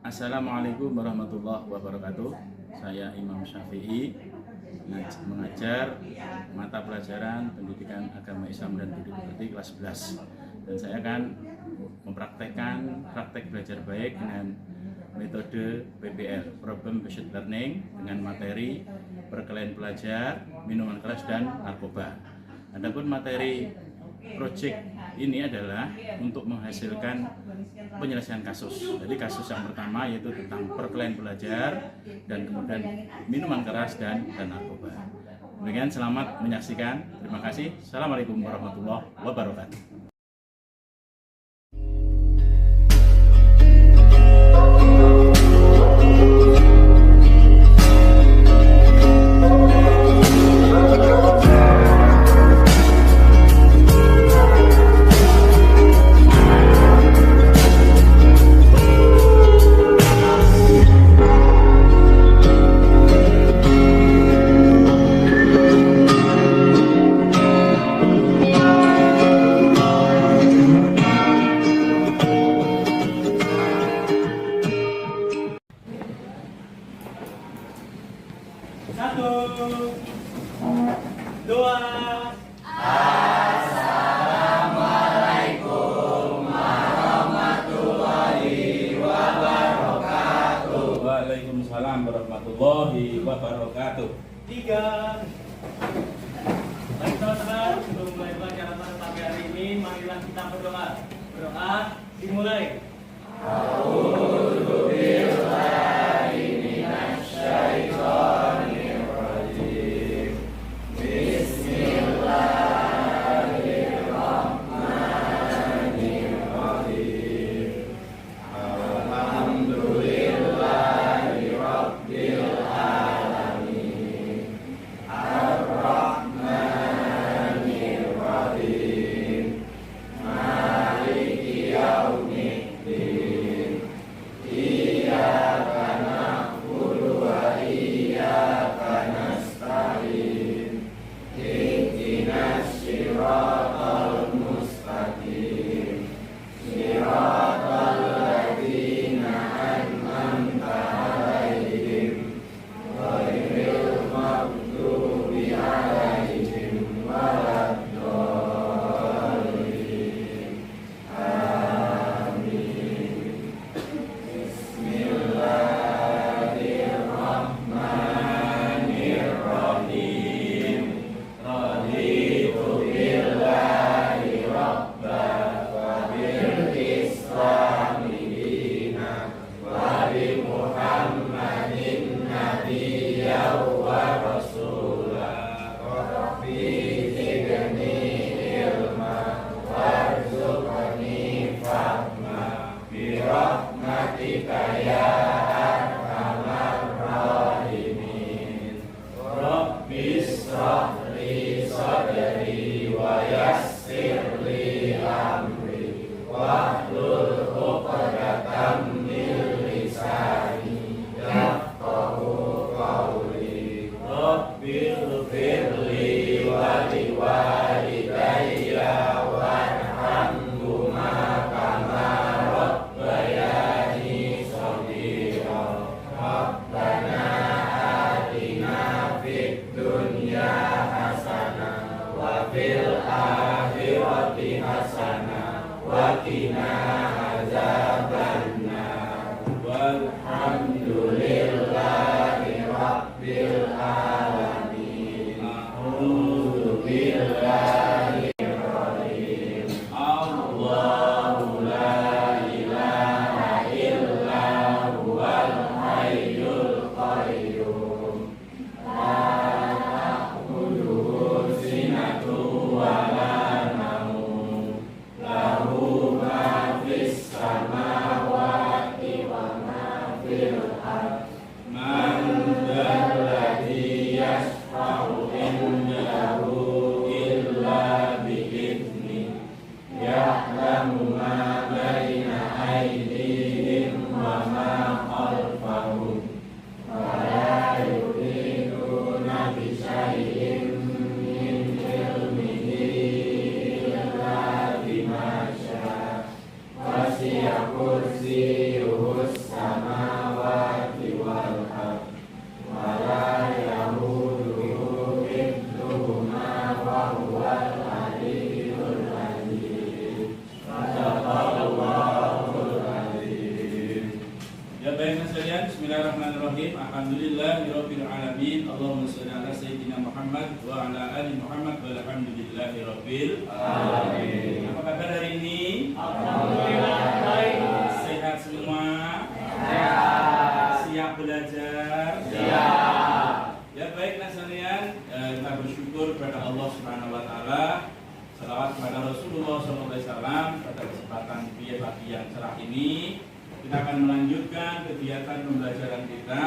Assalamualaikum warahmatullahi wabarakatuh. Saya Imam Syafi'i, mengajar mata pelajaran Pendidikan Agama Islam dan Budi Pekerti kelas 11. Dan saya akan mempraktekkan praktek belajar baik dengan metode PBL, Problem Based Learning, dengan materi perkelahian pelajar, minuman keras, dan narkoba. Adapun materi project ini adalah untuk menghasilkan penyelesaian kasus. Jadi kasus yang pertama yaitu tentang perkelahian pelajar dan kemudian minuman keras dan narkoba. Demikian, selamat menyaksikan. Terima kasih. Assalamualaikum warahmatullahi wabarakatuh. Satu, dua. Assalamualaikum warahmatullahi wabarakatuh. Waalaikumsalam warahmatullahi wabarakatuh. Tiga. Baik teman-teman, sebelum mulai pelajaran pada pagi hari ini, marilah kita berdoa. Berdoa dimulai. Kursi sama Baik sekalian, bismillahirrahmanirrahim. Alhamdulillahirabbil alamin. Allahumma shalli ala sayyidina Muhammad wa ala ali Muhammad walhamdulillahirabbil alamin. Apa kabar hari ini? Alhamdulillah baik. Sehat semua? Sehat. Siap belajar? Siap. Ya baiklah sekalian, kita bersyukur kepada Allah Subhanahu wa taala. Salawat kepada Rasulullah SAW. Pada kesempatan pagi yang cerah ini kita akan melanjutkan kegiatan pembelajaran kita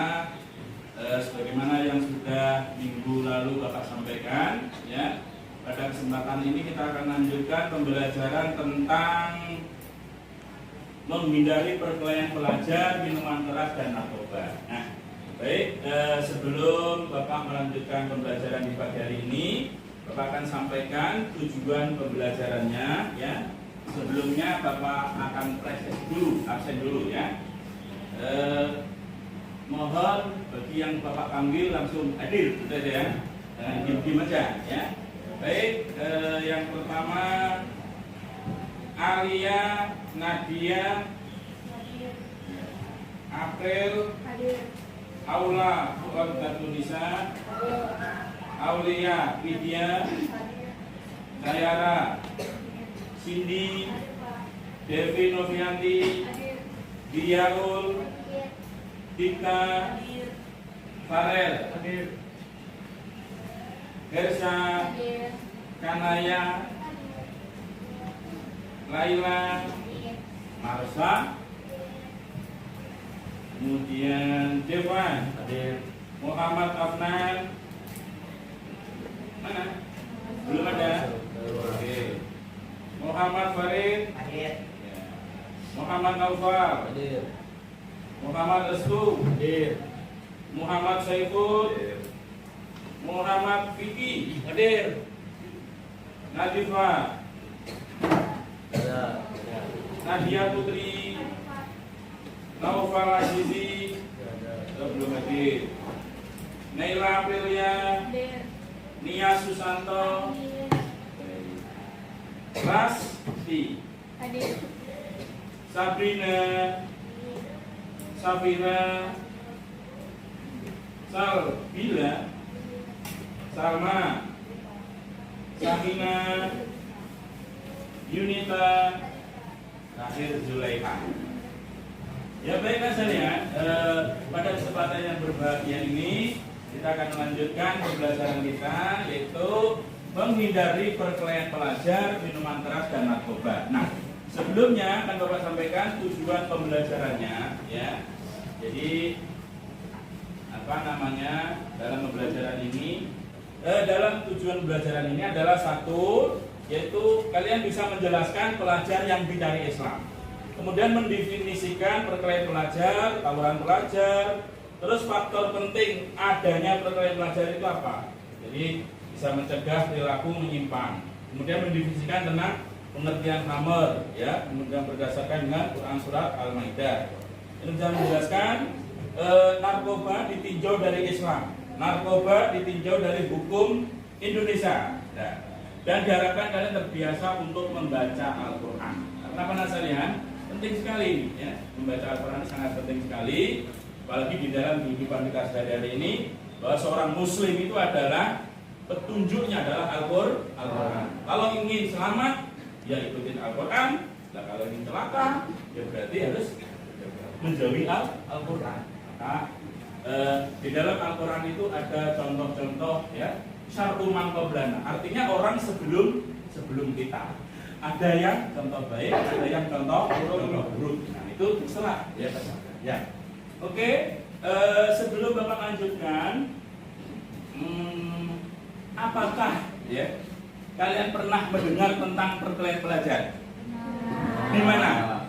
sebagaimana yang sudah minggu lalu Bapak sampaikan ya. Pada kesempatan ini kita akan lanjutkan pembelajaran tentang menghindari perkelahian pelajar, minuman keras dan narkoba. Nah, baik, sebelum Bapak melanjutkan pembelajaran di pagi hari ini, Bapak akan sampaikan tujuan pembelajarannya ya. Sebelumnya Bapak akan absen dulu ya. Mohon bagi yang Bapak panggil langsung hadir, sudah ya. Diam aja ya. Baik, yang pertama Alia, Nadia, April, Aula, Tunisa, Aulia, Widya, Dayara, Cindy, Devi Novianti, Diaul, Dika, Farel, Hersha, Kanaya, Laila, Marsha, kemudian Devan, Muhammad Afnan, mana? Belum ada. Oke. Muhammad Farid, Muhammad Naufal, Muhammad Restu, Muhammad Saiful, Muhammad Vicky, Nadifa, Nadia Putri, Naufal Azizi, belum hadir. Naila Aprilia, Nia Susanto, Rasti, Sabrina, Safira, Salbila, Salma, Samina, Yunita, terakhir Zulaikha. Ya baiklah sekalian, pada kesempatan yang berbahagia ini kita akan melanjutkan pembelajaran kita, yaitu menghindari perkelahian pelajar, minuman keras dan narkoba. Nah, sebelumnya akan Bapak sampaikan tujuan pembelajarannya, ya. Jadi dalam pembelajaran ini, dalam tujuan pembelajaran ini adalah satu, yaitu kalian bisa menjelaskan pelajar yang bicara Islam, kemudian mendefinisikan perkelahian pelajar, tawuran pelajar, terus faktor penting adanya perkelahian pelajar itu apa. Jadi bisa mencegah perilaku menyimpang, kemudian mendefinisikan tentang pengertian khamr, ya, kemudian berdasarkan dengan Quran surat Al-Maidah. Ini bisa menjelaskan narkoba ditinjau dari Islam, narkoba ditinjau dari hukum Indonesia, nah, dan diharapkan kalian terbiasa untuk membaca Al-Quran. Kenapa sekalian? Penting sekali, ya, membaca Al-Quran sangat penting sekali, apalagi di dalam kehidupan kita sehari-hari ini, bahwa seorang Muslim itu adalah petunjuknya adalah Al-Quran. Kalau ingin selamat, ya ikutin Al-Quran. Nah, kalau ingin celaka, ya berarti harus menjauhi Al-Quran. Nah, di dalam Al-Quran itu ada contoh-contoh, ya, syar'u man qablana. Artinya orang sebelum kita. Ada yang contoh baik, ada yang contoh buruk. Nah, itu terserah, ya, ya. Oke, sebelum Bapak lanjutkan, apakah, ya, kalian pernah mendengar tentang perkelahian pelajar? Di mana?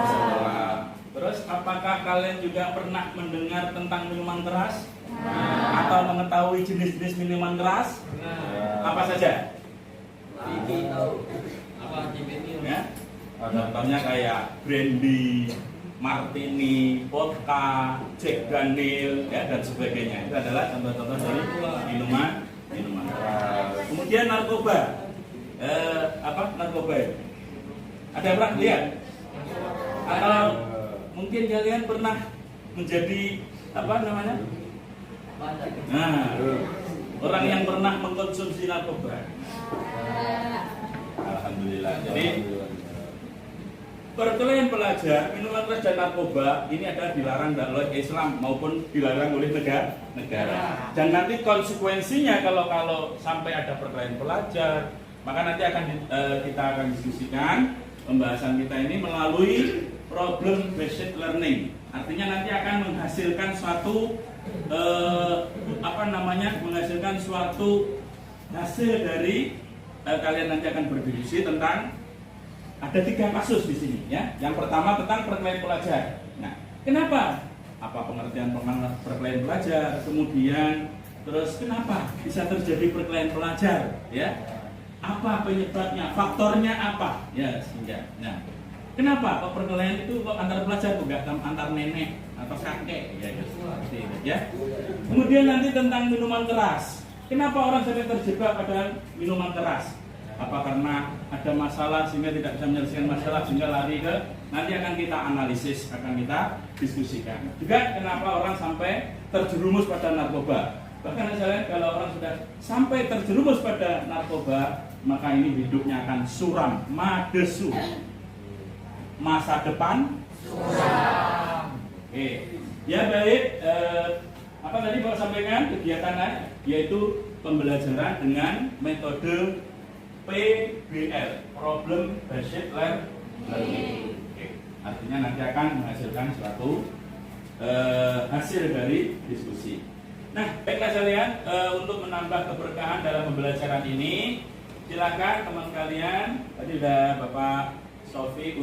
Sekolah. Terus apakah kalian juga pernah mendengar tentang minuman keras? Atau mengetahui jenis-jenis minuman keras? Apa saja? Ya? Contohnya kayak brandy, martini, vodka, Jack Daniel, ya, dan sebagainya. Itu adalah contoh-contoh dari minuman keras. Kemudian narkoba. Apa narkoba itu? Ada yang pernah lihat? Atau mungkin kalian pernah menjadi apa namanya? Nah, orang yang pernah mengkonsumsi narkoba. Alhamdulillah. Jadi perkelahian pelajar, minuman keras dan narkoba ini adalah dilarang oleh Islam maupun dilarang oleh negara. Dan nanti konsekuensinya kalau sampai ada perkelahian pelajar, maka nanti kita akan diskusikan pembahasan kita ini melalui problem based learning. Artinya nanti akan menghasilkan suatu menghasilkan suatu hasil dari kalian nanti akan berdiskusi tentang ada 3 kasus di sini ya. Yang pertama tentang perkelahian pelajar. Nah, kenapa? Apa pengertian perkelahian pelajar? Kemudian terus kenapa bisa terjadi perkelahian pelajar? Ya, apa penyebabnya? Faktornya apa? Ya, sehingga. Nah, kenapa kok perkelahian itu kok antar pelajar bukan antar nenek atau kakek? Ya, seperti itu ya. Kemudian nanti tentang minuman keras. Kenapa orang sering terjebak pada minuman keras? Apa karena ada masalah sehingga tidak bisa menyelesaikan masalah sehingga lari ke, nanti akan kita analisis, akan kita diskusikan. Juga kenapa orang sampai terjerumus pada narkoba. Bahkan misalnya kalau orang sudah sampai terjerumus pada narkoba, maka ini hidupnya akan suram, madesu. Masa depan suram. Oke. Ya baik, apa tadi Bapak sampaikan kegiatannya yaitu pembelajaran dengan metode PBL, Problem Based Learning. Artinya nanti akan menghasilkan suatu hasil dari diskusi. Nah, baiklah kalian, untuk menambah keberkahan dalam pembelajaran ini, silakan teman kalian. Tadi sudah Bapak Sofi,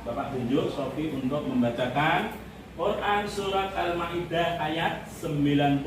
Bapak tunjuk Sofi untuk membacakan Quran Surat Al-Ma'idah ayat 90.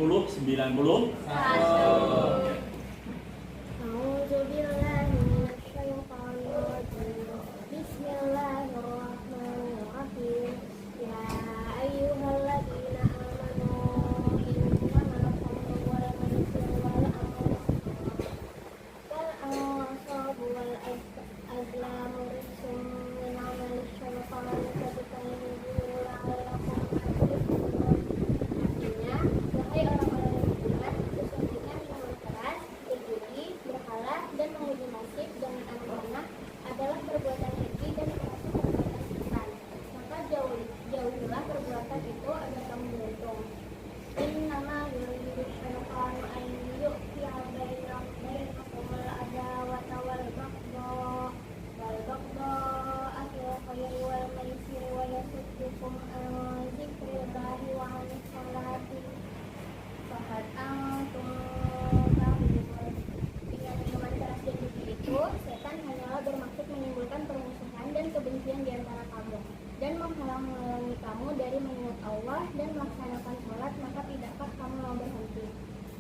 Setan hanyalah bermaksud menimbulkan permusuhan dan kebencian di antara kamu dan menghalang-halangi kamu dari mengingat Allah dan melaksanakan sholat, maka tidakkah kamu mau berhenti?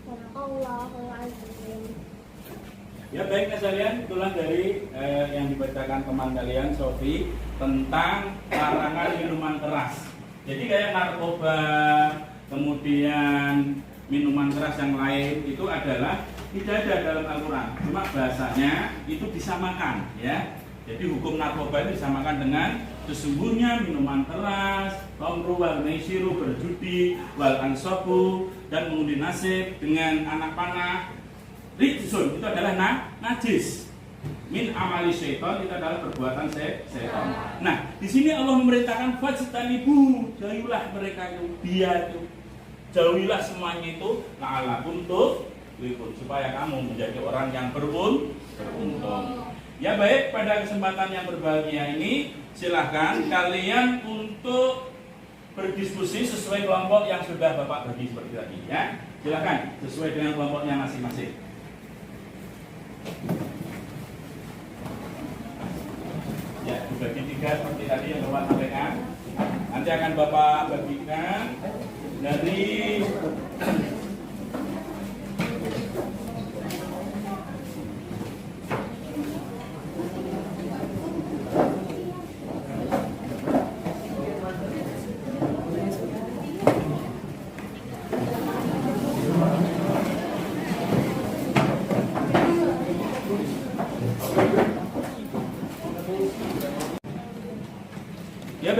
Sadaqallahul azim. Ya baik kalian, itulah dari yang dibacakan teman kalian Sofi tentang larangan minuman keras. Jadi kayak narkoba, kemudian minuman keras yang lain itu adalah tidak ada dalam Al-Quran, cuma bahasanya itu disamakan ya. Jadi hukum narkoba itu disamakan dengan sesungguhnya minuman keras, khamru wal maisiru, berjudi, wal ansabu, dan mengundi nasib dengan anak panah, rijsun itu adalah najis, min amali syaitan itu adalah perbuatan syaitan. Nah di sini Allah memerintahkan fajtanibu, jauhilah mereka itu, dia itu, jauhilah semuanya itu, la'alakum supaya kamu menjadi orang yang beruntung. Ya baik, pada kesempatan yang berbahagia ini silahkan kalian untuk berdiskusi sesuai kelompok yang sudah Bapak bagi seperti tadi ya. Silahkan sesuai dengan kelompoknya masing-masing. Ya, dibagi 3 seperti tadi yang Bapak sampaikan. Nanti akan Bapak bagikan dari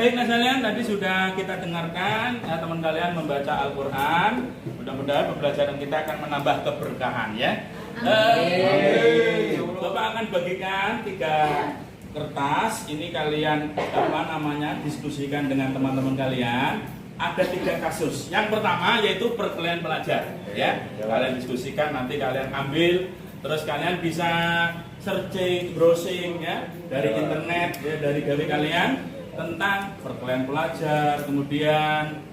baik nah kalian, tadi sudah kita dengarkan ya, teman kalian membaca Al-Quran. Mudah-mudahan pembelajaran kita akan menambah keberkahan ya. Bapak akan bagikan 3 kertas. Ini kalian diskusikan dengan teman-teman kalian. Ada 3 kasus. Yang pertama yaitu perkelahian pelajar ya. Kalian diskusikan, nanti kalian ambil, terus kalian bisa searching, browsing ya dari internet ya, dari gawe kalian tentang perkelahian pelajar, kemudian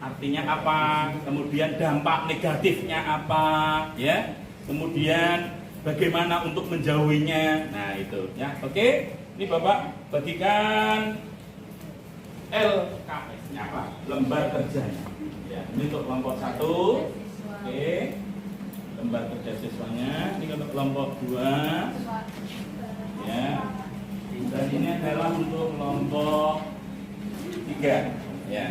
artinya apa, kemudian dampak negatifnya apa ya, kemudian bagaimana untuk menjauhinya. Nah itu ya. Oke, ini Bapak bagikan LKS-nya apa? Lembar kerjanya. Ya, ini untuk kelompok 1. Oke. Lembar kerja siswanya. Ini untuk kelompok 2. Ya. Dan ini adalah untuk kelompok 3. Ya.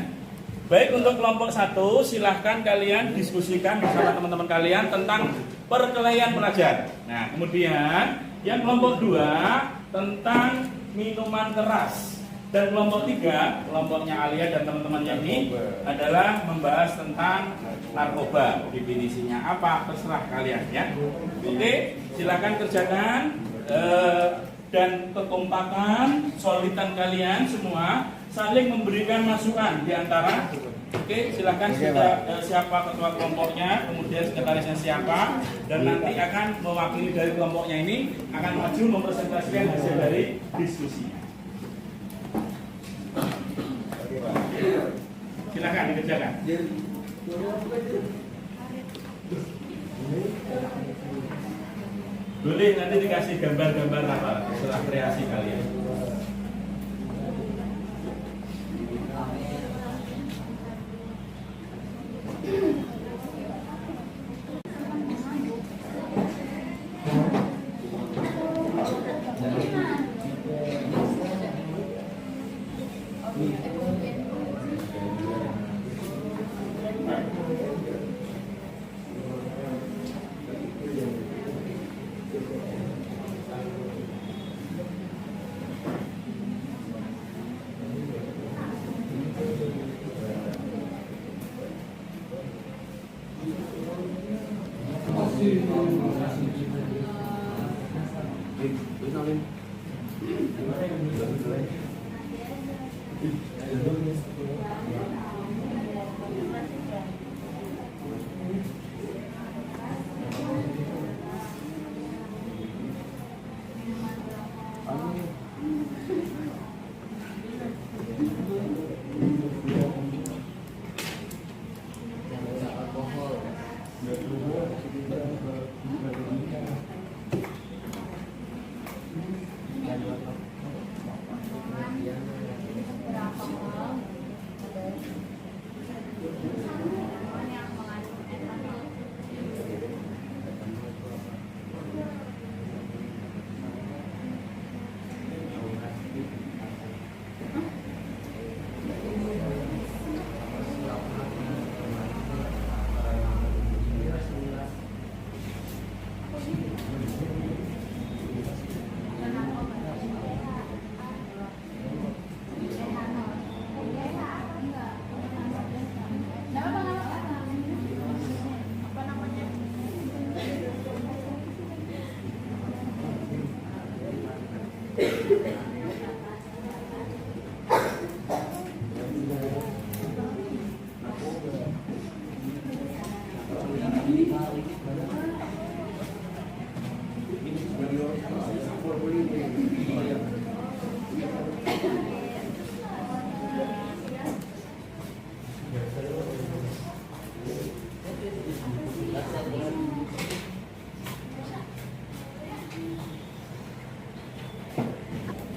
Baik, untuk kelompok 1 silahkan kalian diskusikan bersama teman-teman kalian tentang perkelahian pelajar. Nah, kemudian yang kelompok 2 tentang minuman keras. Dan kelompok 3, kelompoknya Alia dan teman-temannya ini adalah membahas tentang narkoba. Definisinya apa, terserah kalian ya. Oke, silakan kerjakan dan kekompakan, solidan kalian semua saling memberikan masukan di antara. Oke, silakan siapa ketua kelompoknya, kemudian sekretarisnya siapa, dan nanti akan mewakili dari kelompoknya ini akan maju mempresentasikan hasil dari diskusinya. Silakan dikerjakan. Boleh nanti dikasih gambar-gambar apa setelah kreasi kalian.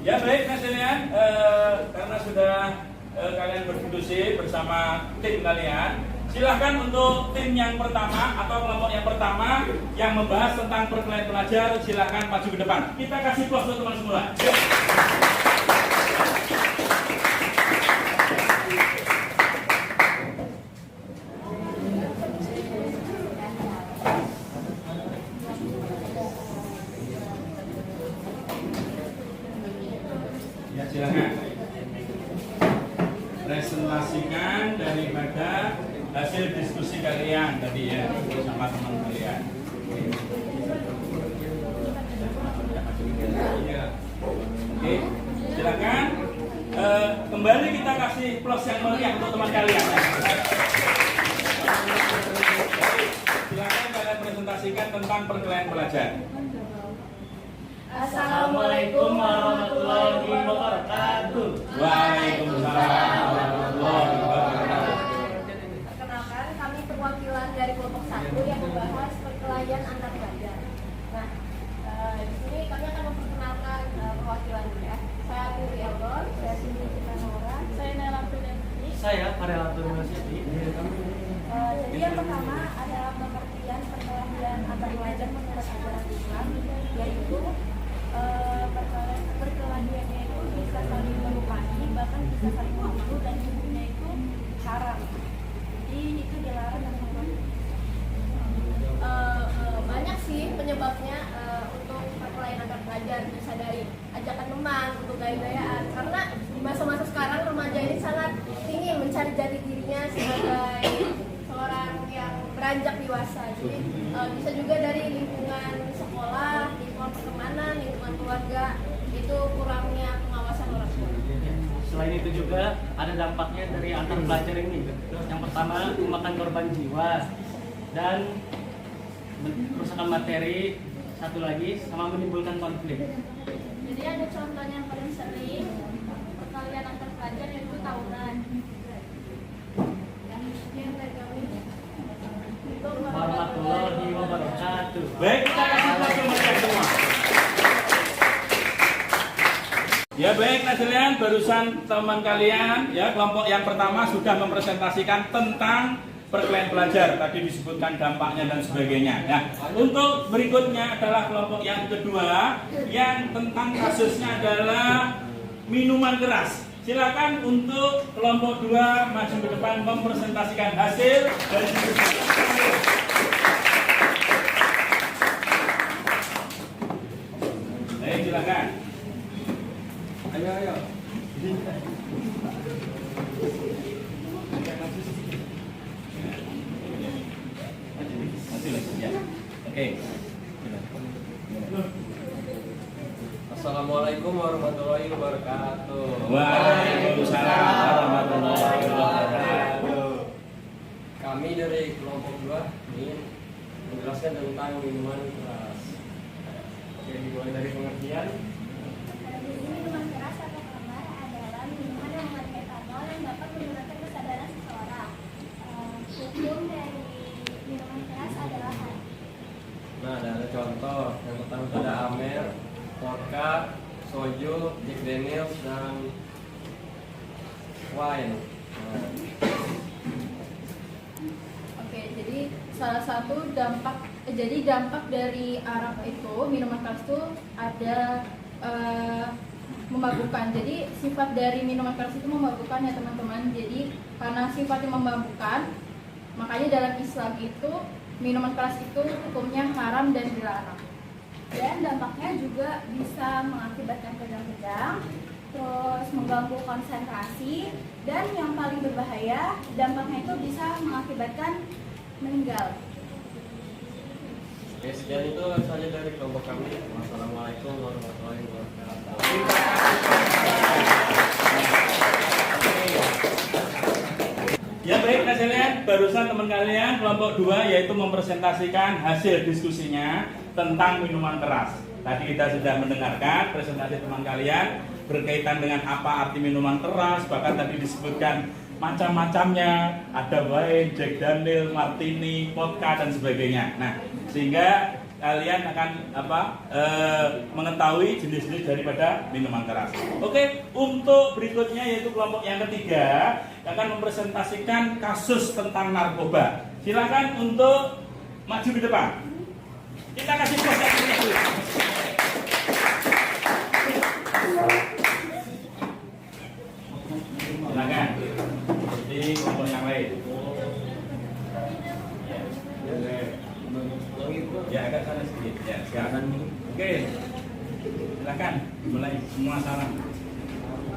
Ya baik kalian, karena sudah kalian berdiskusi bersama tim kalian, silahkan untuk tim yang pertama atau kelompok yang pertama yang membahas tentang perkelahian pelajar, silahkan maju ke depan. Kita kasih aplaus untuk teman semua. Ya silakan. mempresentasikan daripada hasil diskusi kalian tadi ya sama teman kalian. Oke, silakan. Kembali kita kasih plus yang meriah untuk teman kalian. Silakan kalian presentasikan tentang perkelahian pelajar. Assalamualaikum warahmatullahi wabarakatuh. Waalaikumsalam warahmatullahi wabarakatuh. Perkenalkan, kami perwakilan dari kelompok 1 yang membahas perkelahian antar pelajar. Nah, di sini kami akan memperkenalkan perwakilan ya. Saya Putri Elgon, saya Cindy Citanora, saya Nela Pudenti. Saya Farel Abdul Masidi. Jadi yang pertama adalah pengertian perkelahian antar pelajar menurut ajaran Islam, yaitu perkelahiannya itu bisa saling melukai, bahkan bisa saling membunuh, dan intinya itu haram. Jadi itu dilarang dan haram. Banyak sih penyebabnya untuk perkelahian antar pelajar, bisa dari ajakan teman untuk gaya-gayaan, karena di masa-masa sekarang remaja ini sangat ingin mencari jati dirinya sebagai seorang yang beranjak dewasa. Jadi bisa juga dari lingkungan sekolah, lingkungan pertemanan, lingkungan keluarga, itu kurangnya pengawasan orang tua. Selain itu juga ada dampaknya dari antar pelajar ini. Yang pertama, memakan korban jiwa dan kerusakan materi. Satu lagi, sama menimbulkan konflik. Jadi ada contohnya yang paling sering perkelahian antar pelajar yaitu tawuran. Yang dari kami. Warahmatullahi wabarakatuh. Baik, kita kasih plus yang meriah semua. Ya baik, Nazilian, barusan teman kalian ya kelompok yang pertama sudah mempresentasikan tentang perkelahian pelajar, tadi disebutkan dampaknya dan sebagainya. Nah, untuk berikutnya adalah kelompok yang kedua yang tentang kasusnya adalah minuman keras. Silakan untuk kelompok 2 maju ke depan mempresentasikan hasil dari diskusi. Baik, silakan. Ayo. Oke. Assalamualaikum warahmatullahi wabarakatuh. Waalaikumsalam warahmatullahi wabarakatuh. Kami dari kelompok 2 ingin menjelaskan tentang minuman keras. Oke, dimulai dari pengertian. Minuman keras atau khamar adalah minuman yang mengandung etanol yang dapat menurunkan kesadaran seseorang. Hukum dari minuman keras adalah haram. Nah, ada contoh. Yang pertama ada Amer, vodka, soju, Jack Daniels, dan wine. Nah, Oke, jadi salah satu dampak dari arak itu, minuman keras itu ada memabukkan. Jadi sifat dari minuman keras itu memabukkan ya teman-teman. Jadi karena sifatnya memabukkan, makanya dalam Islam itu minuman keras itu hukumnya haram dan dilarang. Dan dampaknya juga bisa mengakibatkan kejang-kejang, terus mengganggu konsentrasi, dan yang paling berbahaya, dampaknya itu bisa mengakibatkan meninggal. Oke, sekian itu saja dari kelompok kami. Wassalamualaikum warahmatullahi wabarakatuh. Ya baik, Nazilian, barusan teman kalian kelompok 2 yaitu mempresentasikan hasil diskusinya tentang minuman keras. Tadi kita sudah mendengarkan presentasi teman kalian berkaitan dengan apa arti minuman keras, bahkan tadi disebutkan macam-macamnya, ada wine, Jack Daniel, Martini, vodka dan sebagainya. Nah, sehingga kalian akan mengetahui jenis-jenis daripada minuman keras. Oke, untuk berikutnya yaitu kelompok yang ketiga akan mempresentasikan kasus tentang narkoba. Silakan untuk maju ke depan. Kita kasih proses dulu. Silakan. Seperti kelompok yang lain. Ya, agak sana sedikit. Ya, sekarang. Oke. Silakan mulai semua salam.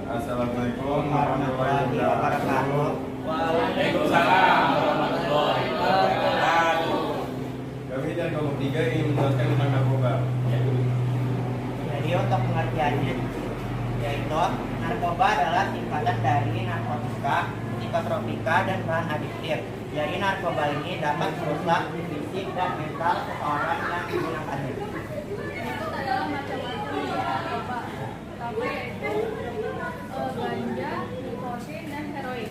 Assalamualaikum warahmatullahi wabarakatuh. Waalaikumsalam warahmatullahi wabarakatuh. Kami dari kelompok 3 ingin menjelaskan tentang narkoba. Jadi untuk pengertiannya, yaitu narkoba adalah singkatan dari narkotika, psikotropika, dan bahan adiktif. Jadi narkoba ini dapat merusak fisik dan mental seseorang yang menggunakannya. Itu adalah macam-macam narkoba. Pertama yaitu ganja, nikotin, dan heroin.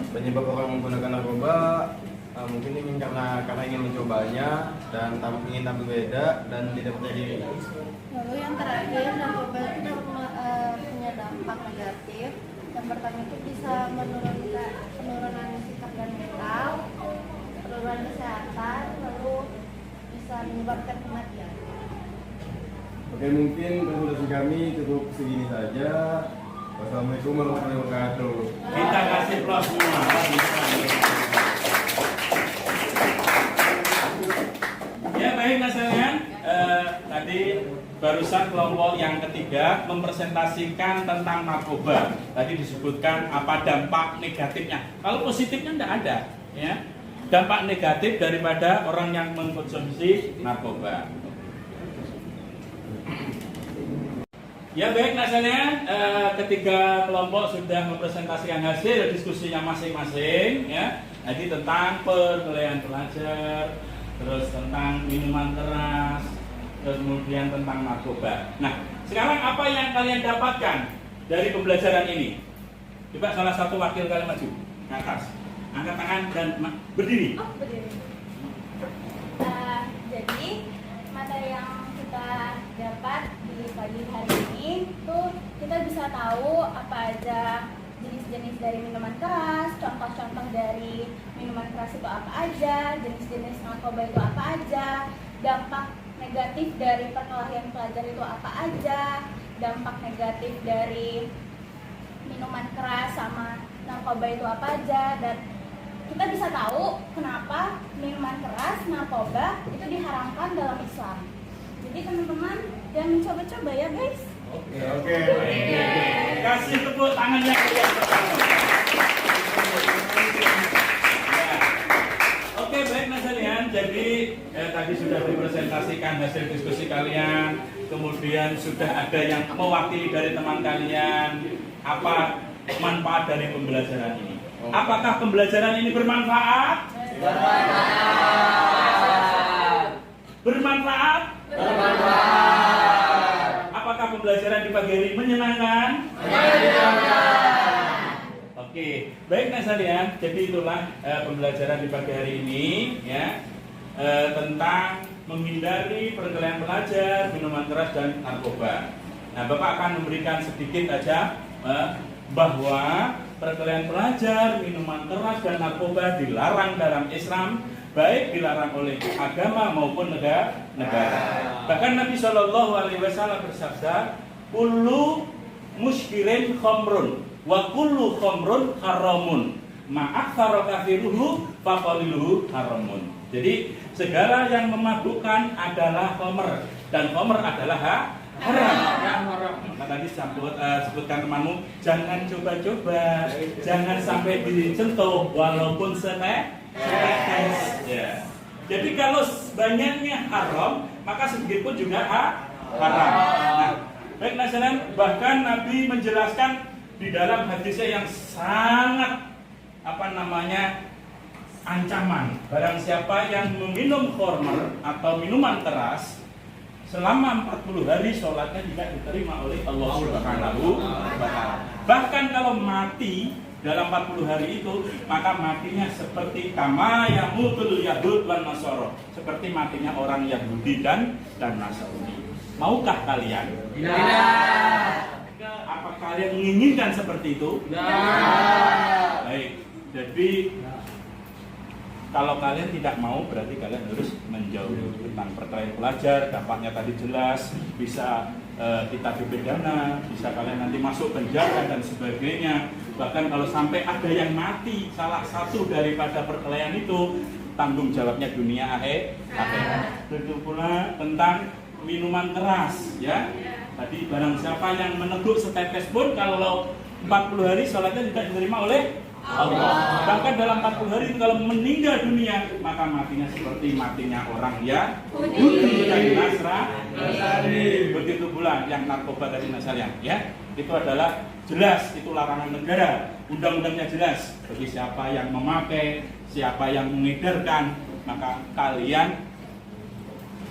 Penyebab orang menggunakan narkoba mungkin ingin karena ingin mencobanya dan ingin tampil beda dan tidak percaya diri. Lalu yang terakhir, narkoba itu punya dampak negatif. Yang pertama itu bisa menurunkan penurunan sikap dan mental, penurunan kesehatan, lalu bisa menyebabkan kematian. Oke, mungkin presentasi kami cukup segini saja. Wassalamualaikum warahmatullahi wabarakatuh. Kita kasih plus semua. Ya baik Mas Elian, tadi barusan kelompok yang ketiga mempresentasikan tentang narkoba. Tadi disebutkan apa dampak negatifnya. Kalau positifnya tidak ada, ya. Dampak negatif daripada orang yang mengkonsumsi narkoba. Ya baik Mas Elian, ketiga kelompok sudah mempresentasikan hasil diskusinya masing-masing, ya. Jadi tentang perkelahian pelajar, terus tentang minuman keras, kemudian tentang narkoba. Nah, sekarang apa yang kalian dapatkan dari pembelajaran ini? Coba salah satu wakil kalian maju ke atas, angkat tangan dan berdiri. Oh, berdiri. Jadi materi yang kita dapat di pagi hari ini tuh kita bisa tahu apa aja jenis-jenis dari minuman keras, contoh-contoh dari minuman keras itu apa aja, jenis-jenis narkoba itu apa aja, dampak negatif dari perkelahian pelajar itu apa aja, dampak negatif dari minuman keras sama narkoba itu apa aja, dan kita bisa tahu kenapa minuman keras, narkoba itu diharamkan dalam Islam. Jadi teman-teman jangan coba-coba ya guys. Oke. Kasih tepuk tangannya ke yang pertama. Ya. Oke baik Mas Elian, jadi tadi sudah dipresentasikan hasil diskusi kalian, kemudian sudah ada yang mewakili dari teman kalian apa manfaat dari pembelajaran ini. Apakah pembelajaran ini bermanfaat? Bermanfaat? Apakah pembelajaran di pagi hari menyenangkan? Oke, baik Mas Elian. Jadi itulah pembelajaran di pagi hari ini, ya, tentang menghindari perkelahian pelajar, minuman keras dan narkoba. Nah, Bapak akan memberikan sedikit aja bahwa perkelahian pelajar, minuman keras dan narkoba dilarang dalam Islam, baik dilarang oleh agama maupun negara. Bahkan Nabi Shallallahu Alaihi Wasallam bersabda, "Kullu muskirin khamrun, wa kullu khamrun haramun, ma'aktsara kafiruhu faqaliluhu haramun." Jadi segala yang memabukkan adalah khamr dan khamr adalah haram. Maka tadi sebutkan temanmu, jangan coba-coba, jangan sampai disentuh walaupun setetes. Ya. Jadi kalau banyaknya haram, maka sedikit pun juga haram. Nah, baik Mas Elian, bahkan Nabi menjelaskan di dalam hadisnya yang sangat ancaman. Barang siapa yang meminum khamr atau minuman keras selama 40 hari sholatnya tidak diterima oleh Allah Subhanahu wa Ta'ala. Bahkan kalau mati dalam 40 hari itu, maka matinya seperti kama yamutul yahud wan nasara, seperti matinya orang Yahudi dan Nasrani. Maukah kalian? Tidak. Apa kalian menginginkan seperti itu? Tidak. Baik. Jadi kalau kalian tidak mau, berarti kalian harus menjauhi tentang perkelahian pelajar. Dampaknya tadi jelas, bisa kita dipidana, bisa kalian nanti masuk penjara dan sebagainya. Bahkan kalau sampai ada yang mati salah satu daripada perkelahian itu, tanggung jawabnya dunia akhirat. Begitu pula tentang minuman keras, ya. Tadi barang siapa yang meneguk setetes pun, kalau 40 hari sholatnya tidak diterima oleh Allah. Bahkan dalam 40 hari itu kalau meninggal dunia, maka matinya seperti matinya orang Yahudi dan Nasrani. Begitu pula yang narkoba tadi Nasalian, ya. Itu adalah jelas, itu larangan negara. Undang-undangnya jelas. Bagi siapa yang memakai, siapa yang mengedarkan, maka kalian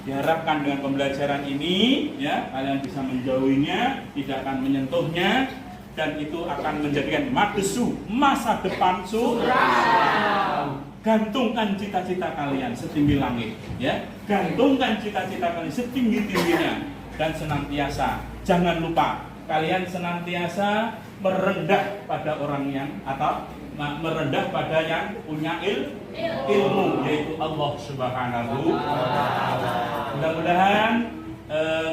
diharapkan dengan pembelajaran ini, ya, kalian bisa menjauhinya, tidak akan menyentuhnya, dan itu akan menjadikan madesu, masa depan suram. Gantungkan cita-cita kalian setinggi langit, ya, gantungkan cita-cita kalian setinggi tingginya, dan senantiasa jangan lupa kalian senantiasa merendah pada orang yang atau merendah pada yang punya ilmu, yaitu Allah Subhanahu wa Ta'ala. Mudah-mudahan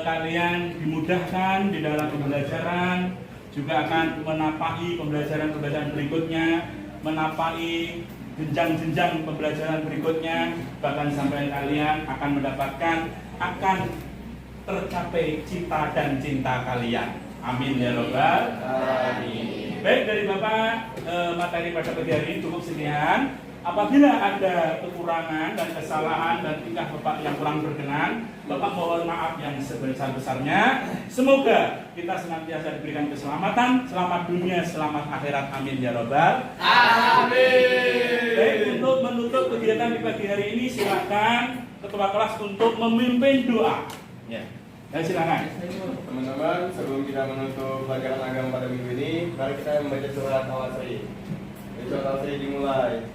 kalian dimudahkan di dalam pembelajaran, juga akan menapai pembelajaran berikutnya, menapai jenjang-jenjang pembelajaran berikutnya, bahkan sampai kalian akan mendapatkan, akan tercapai cita dan cinta kalian. Amin ya robbal alamin. Baik, dari Bapak materi pada pagi hari ini cukup sekian. Apabila ada kekurangan dan kesalahan dan tingkah Bapak yang kurang berkenan, Bapak mohon maaf yang sebesar-besarnya. Semoga kita senantiasa diberikan keselamatan, selamat dunia, selamat akhirat. Amin ya robbal alamin. Baik, untuk menutup kegiatan di pagi hari ini, silakan ketua kelas untuk memimpin doa. Ya. Silakan. Teman-teman, sebelum kita menutup pelajaran agama pada minggu ini, mari kita membaca surat Al-Asri. Surat Al-Asri dimulai.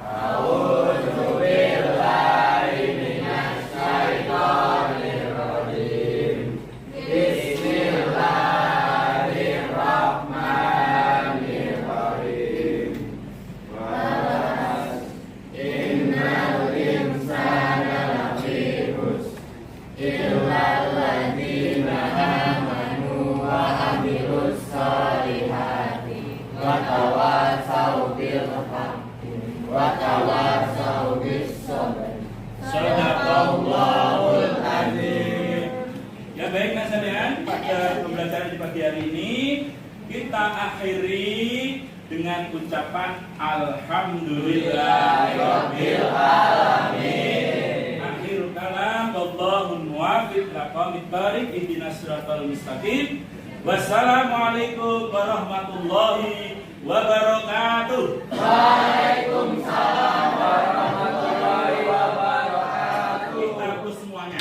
A'udzu billahi minasy syaithanir rajim. Bismillahirrahmanirrahim. Innal insana lafi khusr illa alladzina amanu wa amilus solihati wa tawassaw bil haqqi wa tawassaw bis sabr. Shadaqallahul azim. Ya baik Mas sekalian, pada pembelajaran di pagi hari ini kita akhiri dengan ucapan Alhamdulillahirabbil alamin. Akhirul kalam, wallahul muwaffiq laqamit barik ihdinas siratal mustaqim. Wassalamualaikum warahmatullahi wabarakatuh. Waalaikumsalam warahmatullahi wabarakatuh. Kita terus semuanya.